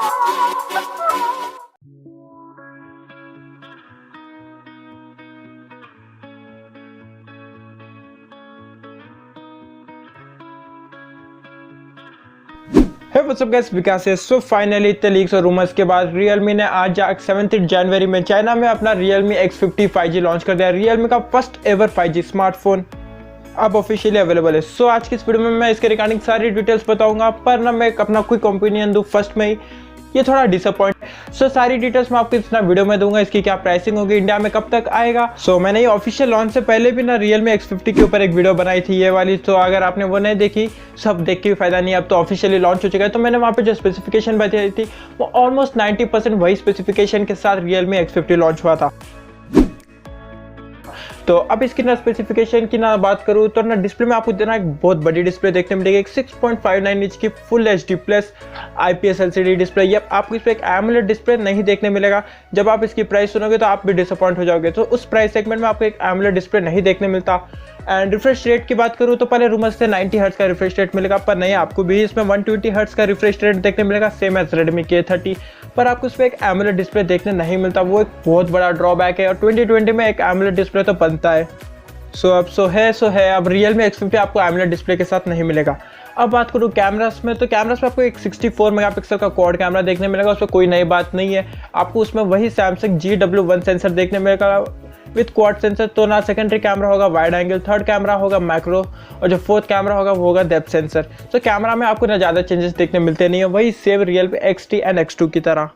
Hey, what's up guys, विकास है। So finally इतने leaks और रूमर्स के बाद Realme ने आज 7 जनवरी में चाइना में अपना Realme X50 5G लॉन्च कर दिया। Realme का फर्स्ट एवर 5G स्मार्टफोन अब ऑफिशियली अवेलेबल है। सो आज की इस वीडियो में मैं इसके रिगार्डिंग सारी डिटेल्स बताऊंगा, पर ना मैं अपना क्विक ओपिनियन दूं फर्स्ट में ही, ये थोड़ा डिसअपॉइंट। सो सारी डिटेल्स मैं आपको इतना वीडियो में दूंगा, इसकी क्या प्राइसिंग होगी, इंडिया में कब तक आएगा। सो मैंने ये ऑफिशियल लॉन्च से पहले भी ना Realme X50 के ऊपर एक वीडियो बनाई थी ये वाली, तो अगर आपने वो नहीं देखी सब देख के भी फायदा नहीं, अब तो ऑफिशियली लॉन्च हो चुका है। तो मैंने वहाँ पे जो स्पेसिफिकेशन बताई थी वो ऑलमोस्ट 90% वही स्पेसिफिकेशन के साथ Realme X50 लॉन्च हुआ था। तो अब इसकी ना स्पेसिफिकेशन की ना बात करूँ तो ना डिस्प्ले में आपको देना एक बहुत बड़ी डिस्प्ले देखने मिलेगी, एक 6.59 इंच की full HD plus IPS LCD display. ये आपको इस पर एक एमोलेड डिस्प्ले नहीं देखने मिलेगा। जब आप इसकी प्राइस सुनोगे तो आप भी डिसअपॉइंट हो जाओगे। तो उस प्राइस सेगमेंट में आपको एक एमोलेड डिस्प्ले नहीं देखने मिलता। एंड रिफ्रेश रेट की बात करूँ तो पहले रूमर्स से 90 हर्ट्ज का रिफ्रेश रेट मिलेगा, पर नहीं, आपको भी इसमें 120 हर्ट्ज का रिफ्रेश रेट देखने मिलेगा, सेम एज Redmi K30। पर आपको इस पर एक एमोलेड डिस्प्ले देखने नहीं मिलता, वो एक बहुत बड़ा ड्रॉबैक है। और 2020 में एक एमोलेड डिस्प्ले तो बनता है। सो है अब Realme X50 आपको एमोलेड डिस्प्ले के साथ नहीं मिलेगा। अब बात करूँ कैमरास में, तो कैमरास में आपको एक 64 मेगापिक्सल का क्वाड कैमरा देखने मिलेगा, उसमें कोई नई बात नहीं है। आपको उसमें वही Samsung GW1 सेंसर देखने मिलेगा विद क्वाड सेंसर। तो ना सेकेंडरी कैमरा होगा वाइड एंगल, थर्ड कैमरा होगा मैक्रो, और जो फोर्थ कैमरा होगा वो होगा डेप्थ सेंसर। तो कैमरा में आपको ना ज़्यादा चेंजेस देखने मिलते नहीं है, वही same Realme XT and X2 की तरह।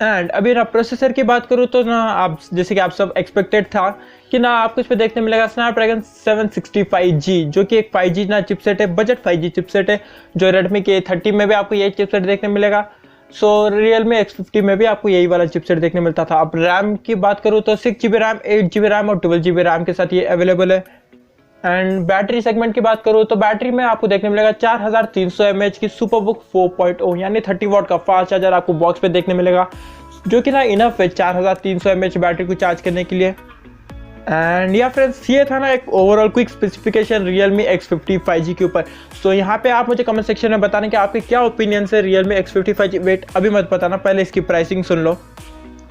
एंड अभी ना प्रोसेसर की बात करूँ तो ना आप जैसे कि आप सब एक्सपेक्टेड था कि ना आपको इस पर देखने मिलेगा Snapdragon 765G, जो कि एक 5G ना चिपसेट है, बजट 5G चिपसेट है, जो Redmi K30 में भी आपको यही चिपसेट देखने मिलेगा। सो Realme X50 में भी आपको यही वाला चिपसेट देखने मिलता था। अब रैम की बात करूँ तो 6GB रैम, 8GB रैम और 12GB रैम के साथ ये अवेलेबल है। एंड बैटरी सेगमेंट की बात करूँ तो बैटरी में आपको देखने मिलेगा 4300 mAh की सुपरबुक 4.0 यानी 30 वाट का फास्ट चार्जर आपको बॉक्स पे देखने मिलेगा, जो कि ना इनफ है 4300 mAh बैटरी को चार्ज करने के लिए। एंड या फ्रेंड्स, ये था ना एक overall quick specification Realme X50 5G के ऊपर। सो यहाँ पे आप मुझे कमेंट सेक्शन में बताने कि आपके क्या ओपिनियन है Realme X50 5G। वेट, अभी मत बताना, पहले इसकी प्राइसिंग सुन लो।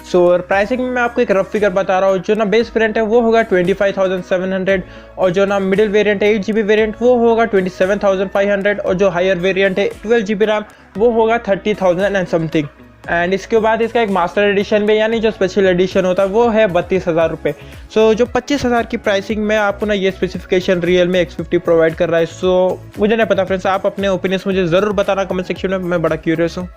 सो प्राइसिंग में मैं आपको एक रफ फिगर बता रहा हूँ। जो ना बेस वेरिएंट है वो होगा 25,700, और जो ना मिडिल वेरिएंट है 8GB वेरिएंट वो होगा 27,500, और जो हायर वेरिएंट है 12GB रैम वो होगा 30,000 एंड समथिंग। एंड इसके बाद इसका एक मास्टर एडिशन भी यानी जो स्पेशल एडिशन होता है वो है 32,000 रुपये। सो जो 25,000 की प्राइसिंग में आपको ना ये स्पेसिफिकेशन Realme X50 प्रोवाइड कर रहा है। सो मुझे नहीं पता फ्रेंड्स, आप अपने ओपिनियंस मुझे ज़रूर बताना कमेंट सेक्शन में, मैं बड़ा क्यूरियस हूँ।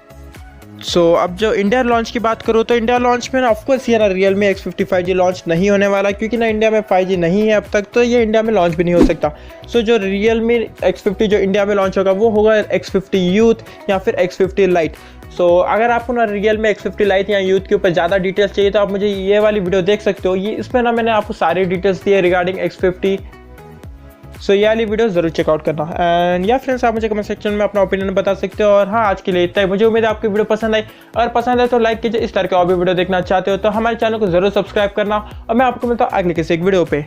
सो अब जो इंडिया लॉन्च की बात करूँ तो इंडिया लॉन्च में ना ऑफकोर्स ये ना Realme X50 5G लॉन्च नहीं होने वाला, क्योंकि ना इंडिया में 5G नहीं है अब तक, तो ये इंडिया में लॉन्च भी नहीं हो सकता। सो जो Realme X50 जो इंडिया में लॉन्च होगा वो होगा X50 यूथ या फिर X50 लाइट। सो अगर आपको ना Realme X50 लाइट या यूथ के ऊपर ज़्यादा डिटेल्स चाहिए तो आप मुझे ये वाली वीडियो देख सकते हो। ये इसमें ना मैंने आपको सारी डिटेल्स दी है रिगार्डिंग X50। सो ये वाली वीडियो ज़रूर चेकआउट करना। एंड या फ्रेंड्स, आप मुझे कमेंट सेक्शन में अपना ओपिनियन बता सकते हो। और हाँ, आज के लिए इतना ही। मुझे उम्मीद है आपकी वीडियो पसंद आई। अगर पसंद है तो लाइक कीजिए। इस तरह के और भी वीडियो देखना चाहते हो तो हमारे चैनल को ज़रूर सब्सक्राइब करना, और मैं आपको मिलता हूँ अगले किसी एक वीडियो पे।